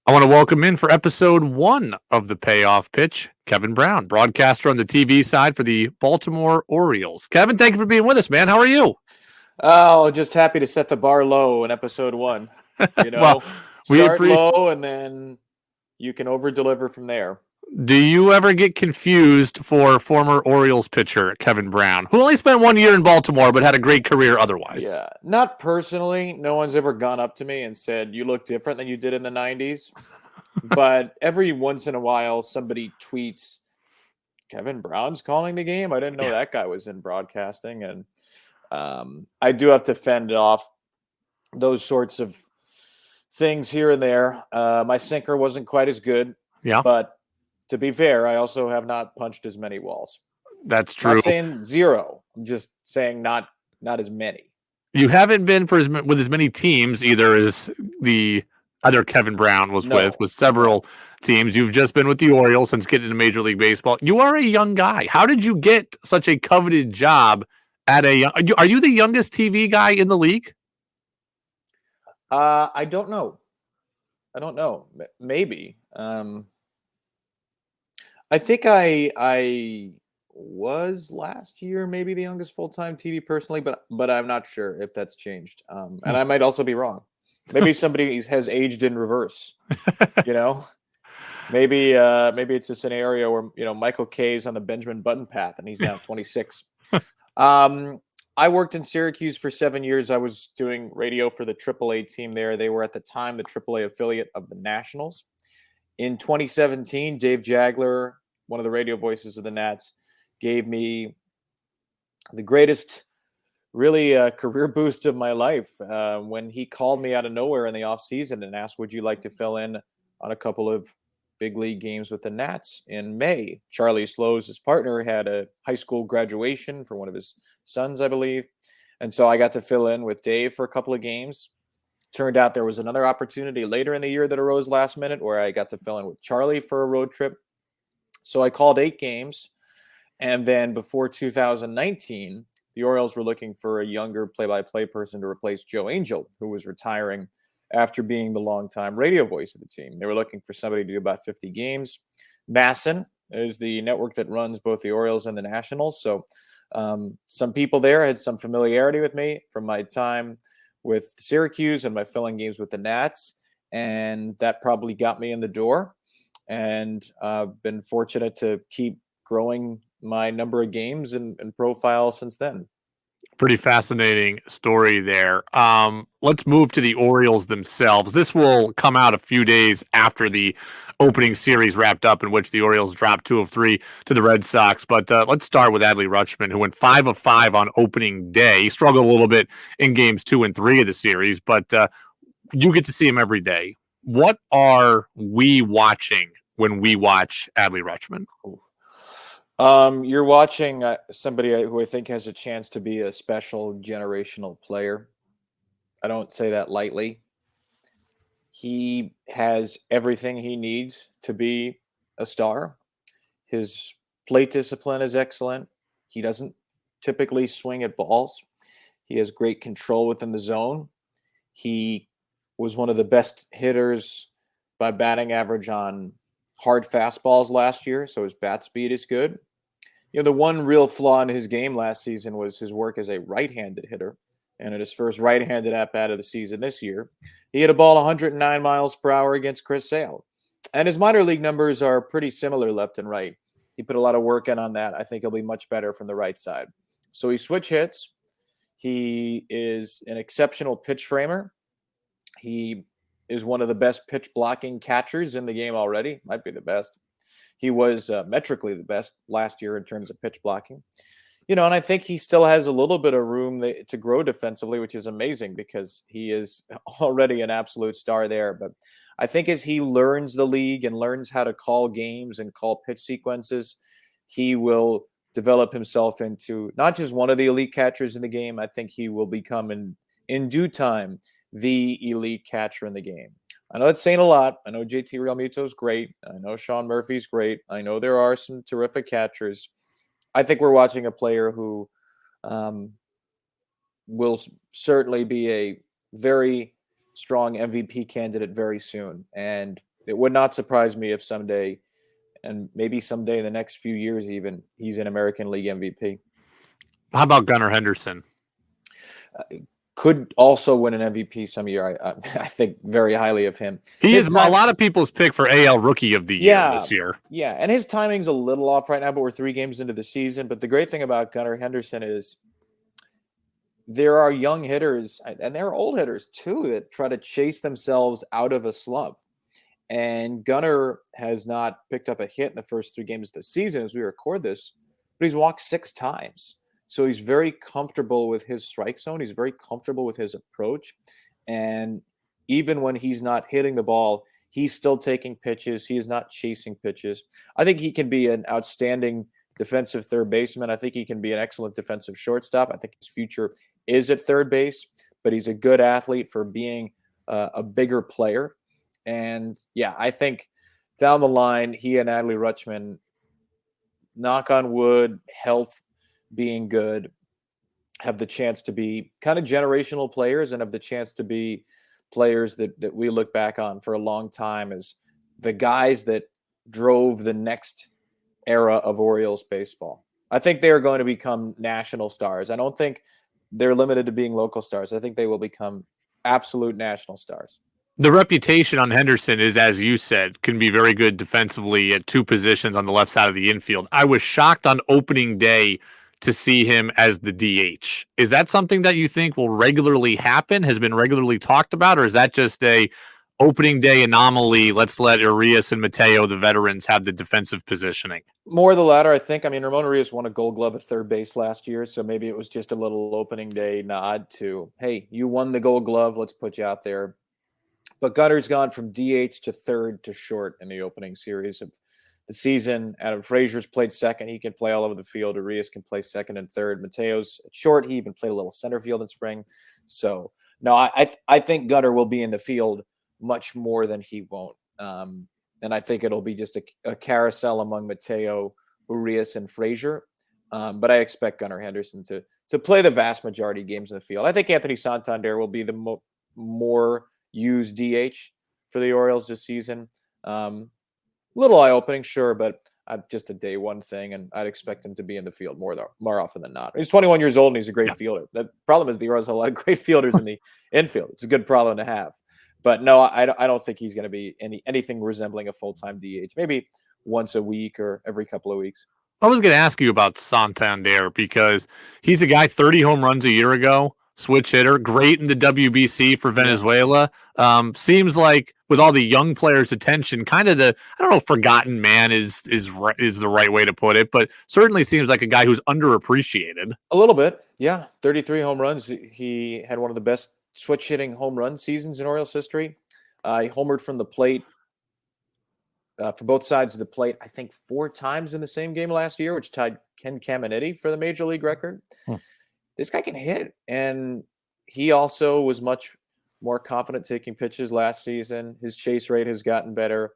I want to welcome in for episode 1 of the Payoff Pitch, Kevin Brown, broadcaster on the TV side for the Baltimore Orioles. Kevin, thank you for being with us, man. How are you? Oh, just happy to set the bar low in episode 1. Well, we Start appreciate. low and then you can over deliver from there. Do you ever get confused for former Orioles pitcher Kevin Brown, who only spent 1 year in Baltimore but had a great career otherwise? Yeah, not personally. No one's ever gone up to me and said, "You look different than you did in the 90s." But every once in a while, somebody tweets, "Kevin Brown's calling the game." I didn't know that guy was in broadcasting. And I do have to fend off those sorts of things here and there. My sinker wasn't quite as good. Yeah, But to be fair, I also have not punched as many walls. that's true. Not saying zero. I'm just saying not as many. You haven't been for with as many teams either as the other Kevin Brown was with several teams. You've just been with the Orioles since getting into Major League Baseball. You are a young guy. How did you get such a coveted job at a young? Are you the youngest TV guy in the league? I don't know. Maybe. I think I was last year maybe the youngest full-time TV personally, but I'm not sure if that's changed. And I might also be wrong. Maybe somebody has aged in reverse. Maybe it's a scenario where Michael Kay's on the Benjamin Button path and he's now 26. I worked in Syracuse for 7 years. I was doing radio for the AAA team there. They were at the time the AAA affiliate of the Nationals. In 2017, Dave Jagler, one of the radio voices of the Nats, gave me the greatest really career boost of my life when he called me out of nowhere in the offseason and asked, would you like to fill in on a couple of big league games with the Nats in May? Charlie Slows, his partner, had a high school graduation for one of his sons, I believe. And so I got to fill in with Dave for a couple of games. Turned out there was another opportunity later in the year that arose last minute where I got to fill in with Charlie for a road trip. So I called 8 games. And then before 2019, the Orioles were looking for a younger play-by-play person to replace Joe Angel, who was retiring after being the longtime radio voice of the team. They were looking for somebody to do about 50 games. Masson is the network that runs both the Orioles and the Nationals. So some people there had some familiarity with me from my time with Syracuse and my filling games with the Nats. And that probably got me in the door. And I've been fortunate to keep growing my number of games and profile since then. Pretty fascinating story there. Let's move to the Orioles themselves. This will come out a few days after the opening series wrapped up, in which the Orioles dropped 2 of 3 to the Red Sox. But let's start with Adley Rutschman, who went 5 of 5 on opening day. He struggled a little bit in games 2 and 3 of the series, but you get to see him every day. What are we watching when we watch Adley Rutschman? You're watching somebody who I think has a chance to be a special generational player. I don't say that lightly. He has everything he needs to be a star. His plate discipline is excellent. He doesn't typically swing at balls. He has great control within the zone. He was one of the best hitters by batting average on hard fastballs last year, so his bat speed is good. The one real flaw in his game last season was his work as a right-handed hitter. And at his first right-handed at-bat of the season this year, he hit a ball 109 miles per hour against Chris Sale. And his minor league numbers are pretty similar left and right. He put a lot of work in on that. I think he'll be much better from the right side. So he switch hits. He is an exceptional pitch framer. He is one of the best pitch blocking catchers in the game already. Might be the best. He was metrically the best last year in terms of pitch blocking. And I think he still has a little bit of room to grow defensively, which is amazing because he is already an absolute star there. But I think as he learns the league and learns how to call games and call pitch sequences, he will develop himself into not just one of the elite catchers in the game. I think he will become in due time the elite catcher in the game. I know it's saying a lot. I know JT Realmuto is great. I know Sean Murphy's great. I know there are some terrific catchers. I think we're watching a player who will certainly be a very strong MVP candidate very soon. And it would not surprise me if someday, and maybe someday in the next few years even, he's an American League MVP. How about Gunnar Henderson? Could also win an MVP some year. I think very highly of him. He is a lot of people's pick for AL Rookie of the Year this year. Yeah, and his timing's a little off right now, but we're 3 games into the season. But the great thing about Gunnar Henderson is there are young hitters, and there are old hitters too, that try to chase themselves out of a slump. And Gunnar has not picked up a hit in the first 3 games of the season as we record this, but he's walked 6 times. So he's very comfortable with his strike zone. He's very comfortable with his approach. And even when he's not hitting the ball, he's still taking pitches. He is not chasing pitches. I think he can be an outstanding defensive third baseman. I think he can be an excellent defensive shortstop. I think his future is at third base, but he's a good athlete for being a bigger player. And yeah, I think down the line, he and Adley Rutschman, knock on wood, health being good, have the chance to be kind of generational players and have the chance to be players that we look back on for a long time as the guys that drove the next era of Orioles baseball. I think they are going to become national stars. I don't think they're limited to being local stars. I think they will become absolute national stars. The reputation on Henderson is, as you said, can be very good defensively at 2 positions on the left side of the infield. I was shocked on opening day to see him as the DH. Is that something that you think will regularly happen, has been regularly talked about, or is that just a opening day anomaly? Let's let Urias and Mateo, the veterans, have the defensive positioning. More the latter, I think. I mean, Ramon Urias won a Gold Glove at third base last year, so maybe it was just a little opening day nod to, hey, you won the Gold Glove, let's put you out there. But Gunnar's gone from DH to third to short in the opening series of the season. Adam Frazier's played second. He can play all over the field. Urias can play second and third. Mateo's at short. He even played a little center field in spring. So, no, I think Gunnar will be in the field much more than he won't. And I think it'll be just a carousel among Mateo, Urias, and Frazier. But I expect Gunnar Henderson to play the vast majority of games in the field. I think Anthony Santander will be the more used DH for the Orioles this season. Little eye-opening, sure, but just a day one thing, and I'd expect him to be in the field more often than not. He's 21 years old, and he's a great fielder. The problem is the Orioles have a lot of great fielders in the infield. It's a good problem to have. But no, I don't think he's going to be anything resembling a full-time DH. Maybe once a week or every couple of weeks. I was going to ask you about Santander because he's a guy 30 home runs a year ago, switch hitter, great in the WBC for Venezuela. Seems like with all the young players' attention, kind of forgotten man is the right way to put it, but certainly seems like a guy who's underappreciated. A little bit, yeah. 33 home runs. He had one of the best switch hitting home run seasons in Orioles history. He homered from the plate for both sides of the plate, I think 4 times in the same game last year, which tied Ken Caminiti for the major league record. This guy can hit, and he also was much more confident taking pitches last season. His chase rate has gotten better.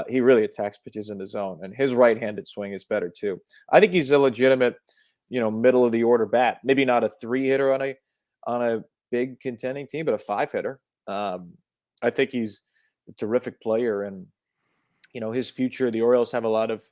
He really attacks pitches in the zone, and his right-handed swing is better too. I think he's a legitimate, middle of the order bat. Maybe not a 3-hitter on a big contending team, but a 5-hitter. I think he's a terrific player, and his future. The Orioles have a lot of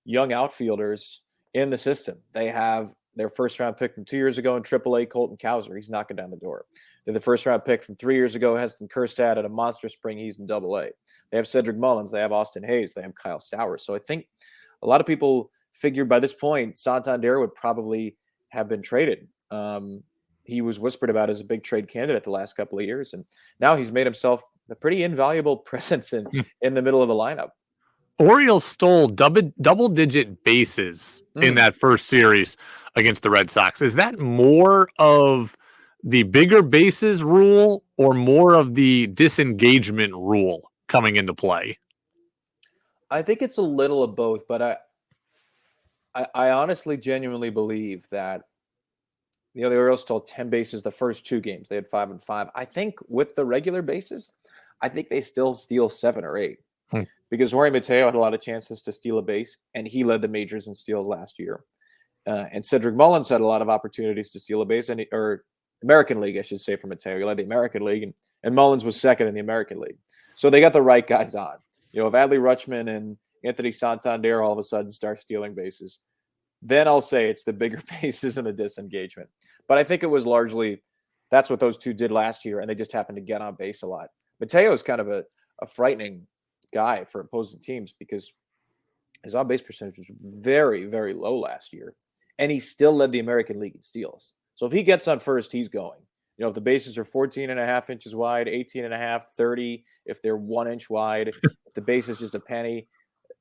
young outfielders in the system. They have their first-round pick from 2 years ago in AAA, Colton Cowser. He's knocking down the door. They're the first-round pick from 3 years ago, Heston Kjerstad, at a monster spring. He's in AA. They have Cedric Mullins. They have Austin Hayes. They have Kyle Stowers. So I think a lot of people figured by this point Santander would probably have been traded. He was whispered about as a big trade candidate the last couple of years, and now he's made himself a pretty invaluable presence in the middle of the lineup. Orioles stole double-digit bases in that first series against the Red Sox. Is that more of the bigger bases rule or more of the disengagement rule coming into play? I think it's a little of both, but I honestly, genuinely believe that the Orioles stole 10 bases the first 2 games. They had 5 and 5. I think with the regular bases, I think they still steal 7 or 8. Because Jorge Mateo had a lot of chances to steal a base, and he led the majors in steals last year. And Cedric Mullins had a lot of opportunities to steal a base, or American League, I should say, for Mateo. He led the American League, and Mullins was second in the American League. So they got the right guys on. If Adley Rutschman and Anthony Santander all of a sudden start stealing bases, then I'll say it's the bigger bases and the disengagement. But I think it was largely that's what those two did last year, and they just happened to get on base a lot. Mateo is kind of a frightening guy for opposing teams because his on-base percentage was very, very low last year, and he still led the American League in steals. So if he gets on first, he's going. If the bases are 14 and a half inches wide, 18 and a half, 30, if they're 1 inch wide, if the base is just a penny,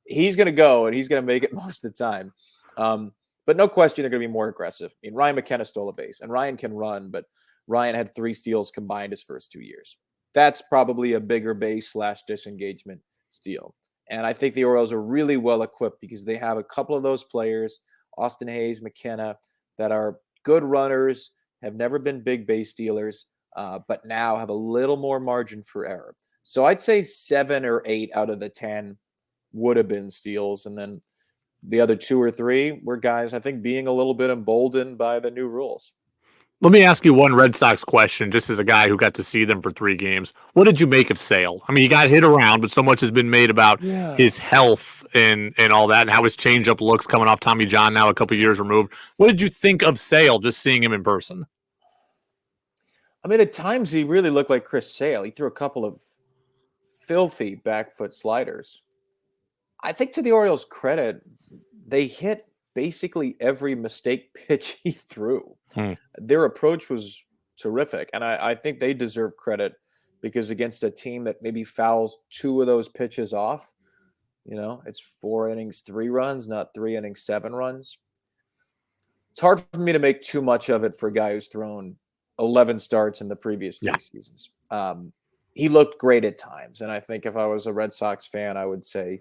he's going to go, and he's going to make it most of the time. But no question they're going to be more aggressive. I mean, Ryan McKenna stole a base, and Ryan can run, but Ryan had 3 steals combined his first 2 years. That's probably a bigger base / disengagement steal. And I think the Orioles are really well equipped because they have a couple of those players, Austin Hayes, McKenna, that are good runners, have never been big base stealers, but now have a little more margin for error. So I'd say 7 or 8 out of the 10 would have been steals. And then the other 2 or 3 were guys, I think, being a little bit emboldened by the new rules. Let me ask you one Red Sox question, just as a guy who got to see them for 3 games. What did you make of Sale? I mean, he got hit around, but so much has been made about his health and all that, and how his changeup looks coming off Tommy John now a couple years removed. What did you think of Sale, just seeing him in person? I mean, at times he really looked like Chris Sale. He threw a couple of filthy back foot sliders. I think to the Orioles' credit, they hit basically every mistake pitch he threw. Their approach was terrific, and I think they deserve credit because against a team that maybe fouls 2 of those pitches off, it's 4 innings, 3 runs, not 3 innings, 7 runs. It's hard for me to make too much of it for a guy who's thrown 11 starts in the previous 3 seasons. He looked great at times, and I think if I was a Red Sox fan, I would say,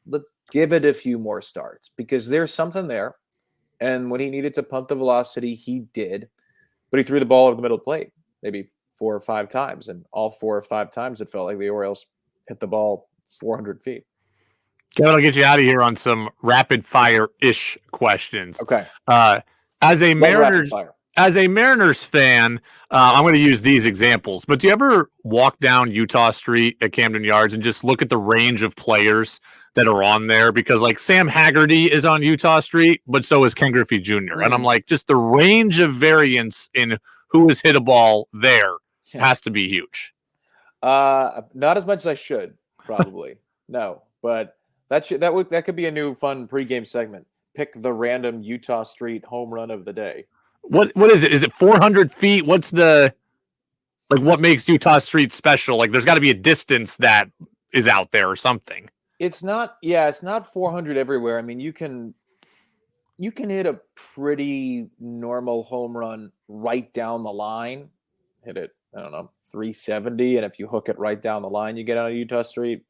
let's give it a few more starts because there's something there. And when he needed to pump the velocity, he did. But he threw the ball over the middle plate maybe 4 or 5 times. And all 4 or 5 times, it felt like the Orioles hit the ball 400 feet. Kevin, I'll get you out of here on some rapid-fire-ish questions. Okay. As a Mariners fan, I'm going to use these examples. But do you ever walk down Utah Street at Camden Yards and just look at the range of players that are on there? Because like Sam Haggerty is on Utah Street, but so is Ken Griffey Jr. And I'm like, just the range of variance in who has hit a ball there has to be huge. Not as much as I should, probably. No, but that could be a new fun pregame segment. Pick the random Utah Street home run of the day. What is it? Is it 400 feet? What's what makes Utah Street special? Like, there's got to be a distance that is out there or something. It's not 400 everywhere. I mean, you can hit a pretty normal home run right down the line. Hit it, I don't know, 370, and if you hook it right down the line, you get out of Utah Street.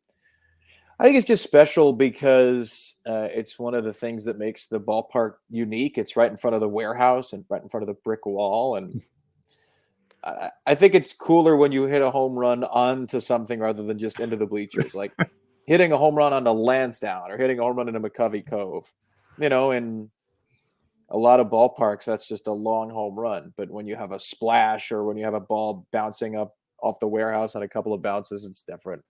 I think it's just special because it's one of the things that makes the ballpark unique. It's right in front of the warehouse and right in front of the brick wall. And I think it's cooler when you hit a home run onto something rather than just into the bleachers. Like hitting a home run onto Lansdowne or hitting a home run into McCovey Cove. In a lot of ballparks, that's just a long home run. But when you have a splash or when you have a ball bouncing up off the warehouse on a couple of bounces, it's different.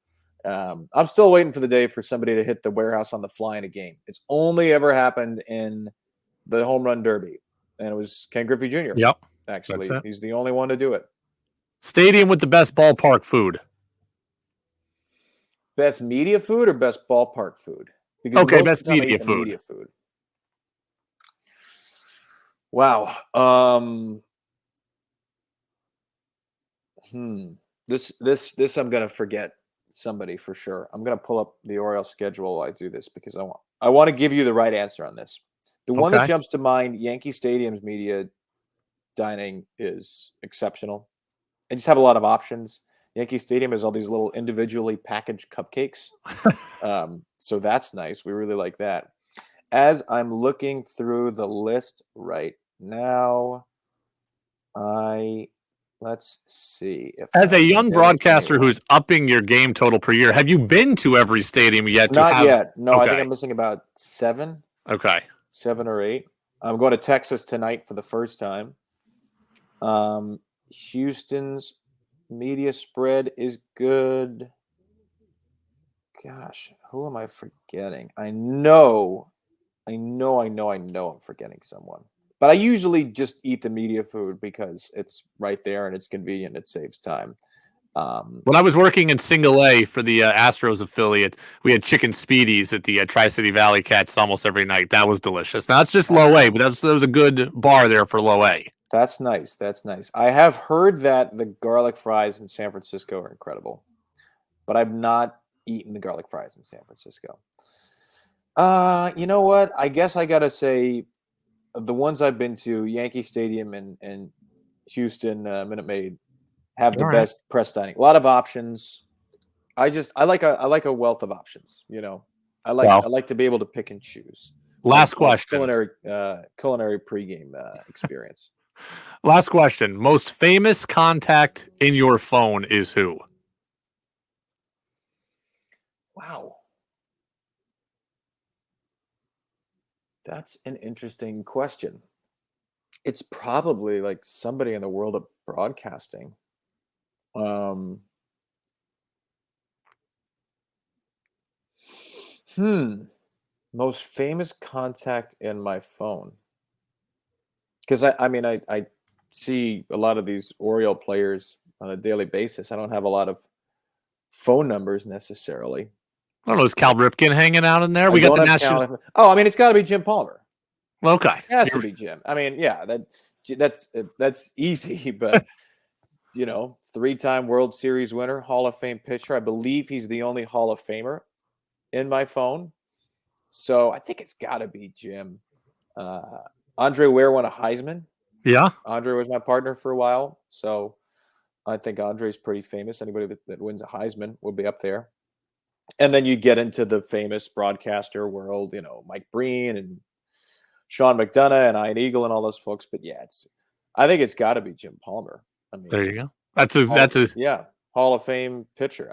I'm still waiting for the day for somebody to hit the warehouse on the fly in a game. It's only ever happened in the home run derby, and it was Ken Griffey Jr. Yep, actually, he's the only one to do it. Stadium with the best ballpark food. Best media food or best ballpark food? Because best media food. Media food. Wow. This I'm gonna forget somebody for sure. I'm gonna pull up the Orioles schedule while I do this because I want to give you the right answer on this. The one that jumps to mind, Yankee Stadium's media dining is exceptional. They just have a lot of options. Yankee Stadium has all these little individually packaged cupcakes. So that's nice. We really like that. As I'm looking through the list right now, let's see. As a young broadcaster who's upping your game total per year, have you been to every stadium yet? Not yet. No, I think I'm missing about 7. Okay. 7 or 8. I'm going to Texas tonight for the first time. Houston's media spread is good. Gosh, who am I forgetting? I know I'm forgetting someone. But I usually just eat the media food because it's right there and it's convenient. It saves time. When I was working in Single A for the Astros affiliate, we had chicken speedies at the Tri-City Valley Cats almost every night. That was delicious. Now, it's just low A, but that was a good bar there for low A. That's nice. I have heard that the garlic fries in San Francisco are incredible, but I've not eaten the garlic fries in San Francisco. You know what? I guess I got to say the ones I've been to, Yankee Stadium and Houston Minute Maid, have the best press dining. A lot of options. I like a wealth of options. I like to be able to pick and choose. Last question. Culinary pregame experience. Last question. Most famous contact in your phone is who? Wow. That's an interesting question. It's probably like somebody in the world of broadcasting. Most famous contact in my phone. Because I see a lot of these Oriole players on a daily basis. I don't have a lot of phone numbers necessarily. I don't know. Is Cal Ripken hanging out in there? We got the national. It's got to be Jim Palmer. Okay, it has to be Jim. That's easy, but 3-time World Series winner, Hall of Fame pitcher. I believe he's the only Hall of Famer in my phone. So I think it's got to be Jim. Andre Ware won a Heisman. Yeah. Andre was my partner for a while. So I think Andre's pretty famous. Anybody that wins a Heisman will be up there. And then you get into the famous broadcaster world, Mike Breen and Sean McDonough and Ian Eagle and all those folks. But I think it's got to be Jim Palmer. There you go. That's a Hall of Fame pitcher.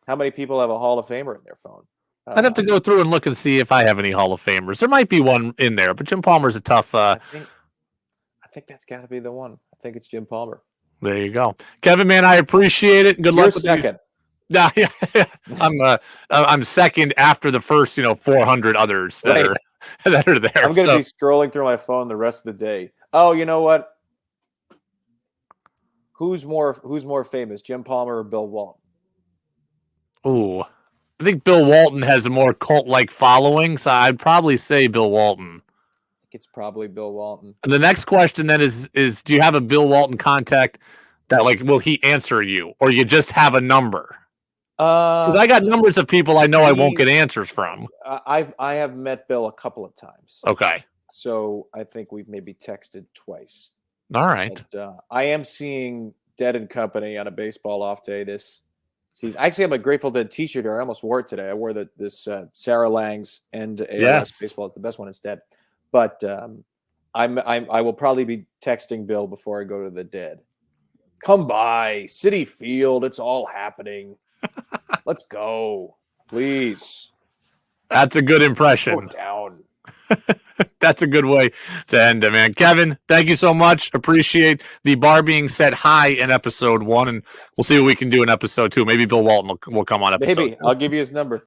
How many people have a Hall of Famer in their phone? I'd have to go through and look and see if I have any Hall of Famers. There might be one in there, but Jim Palmer's a tough. I think that's got to be the one. I think it's Jim Palmer. There you go, Kevin. Man, I appreciate it. Good luck. You're second. Yeah, I'm second after the first 400 others that are there. I'm going to be scrolling through my phone the rest of the day. Oh, you know what? Who's more famous, Jim Palmer or Bill Walton? Ooh. I think Bill Walton has a more cult-like following, so I'd probably say Bill Walton. I think it's probably Bill Walton. And the next question then is do you have a Bill Walton contact that will he answer you, or you just have a number? Because I got numbers of people I know I won't get answers from. I have met Bill a couple of times. Okay. So I think we've maybe texted twice. All right. But, I am seeing Dead and Company on a baseball off day this season. I actually have a Grateful Dead T-shirt here. I almost wore it today. I wore this Sarah Lang's and ALS baseball is the best one instead. But I will probably be texting Bill before I go to the Dead. Come by Citi Field. It's all happening. Let's go, please. That's a good impression. Go down. That's a good way to end it, man. Kevin, thank you so much. Appreciate the bar being set high in episode 1, and we'll see what we can do in episode 2. Maybe Bill Walton will come on episode 2. Maybe. I'll give you his number.